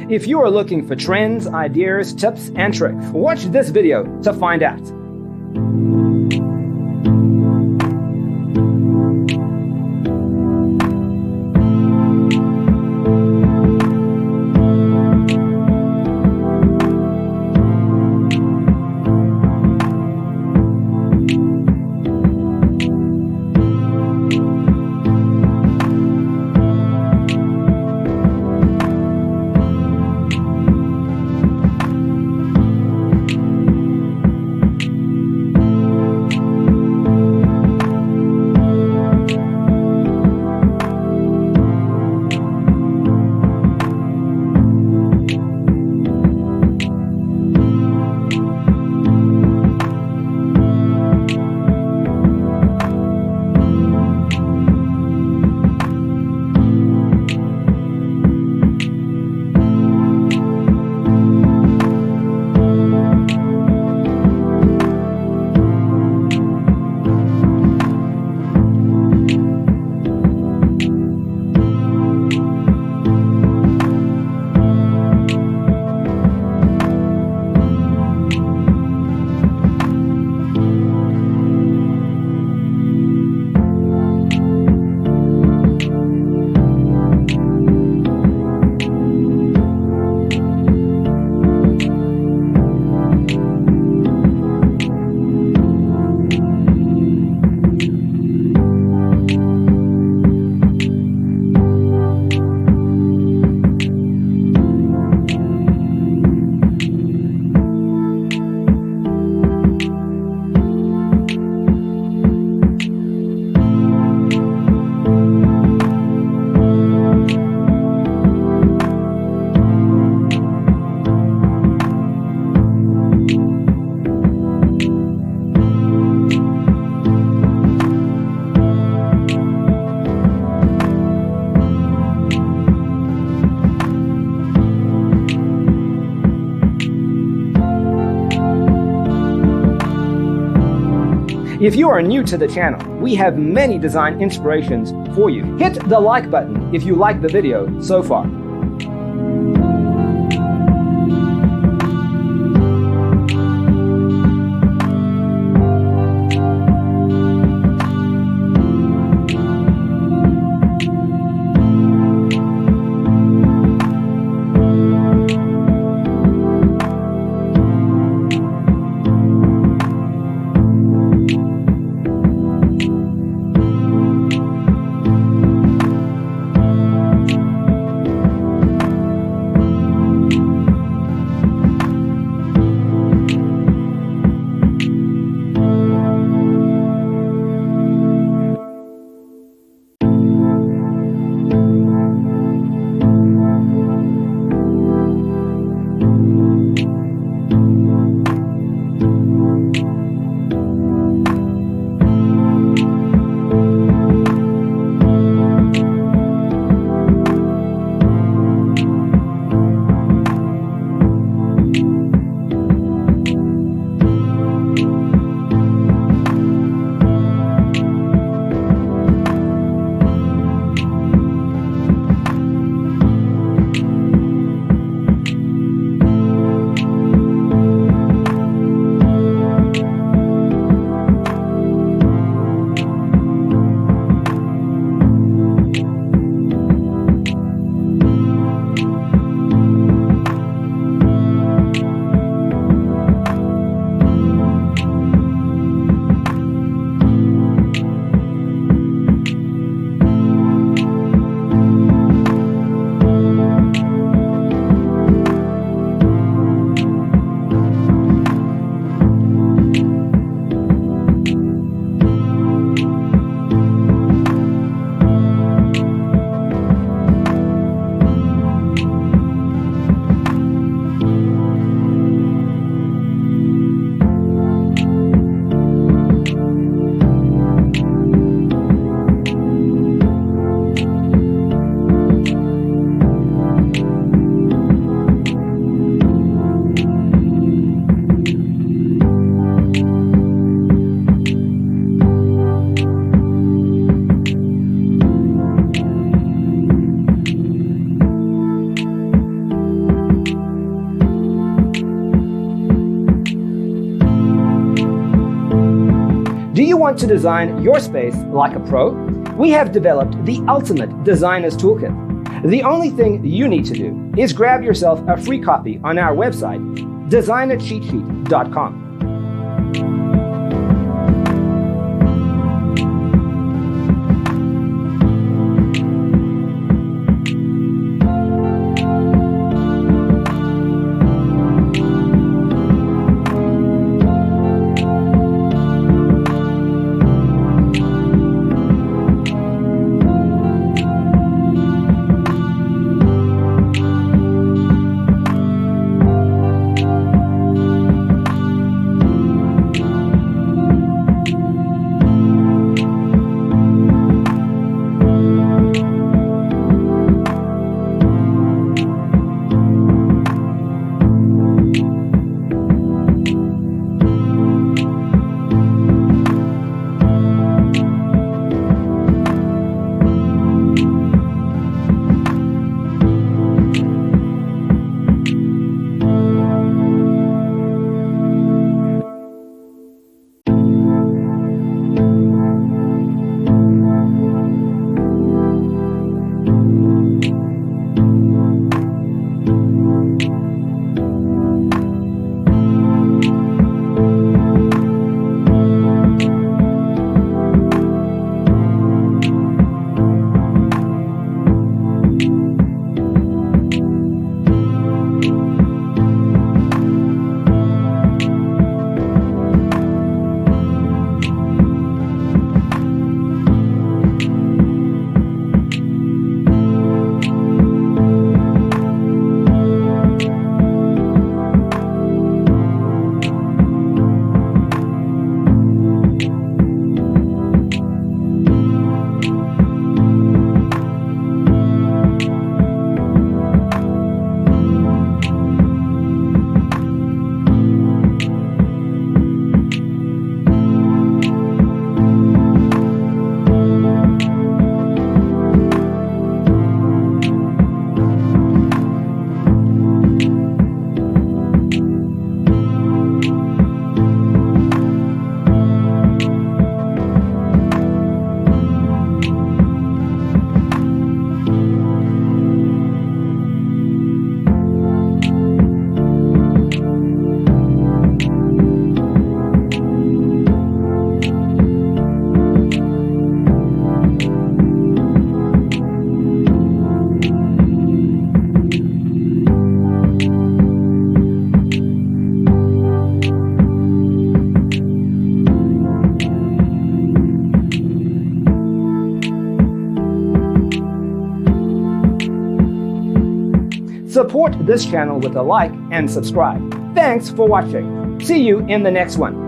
If you are looking for trends, ideas, tips, and tricks, watch this video to find out. If you are new to the channel, we have many design inspirations for you. Hit the like button if you like the video so far. want to design your space like a pro? We have developed the ultimate designer's toolkit. The only thing you need to do is grab yourself a free copy on our website, designercheatsheet.com. Support this channel with a like and subscribe. Thanks for watching. See you in the next one.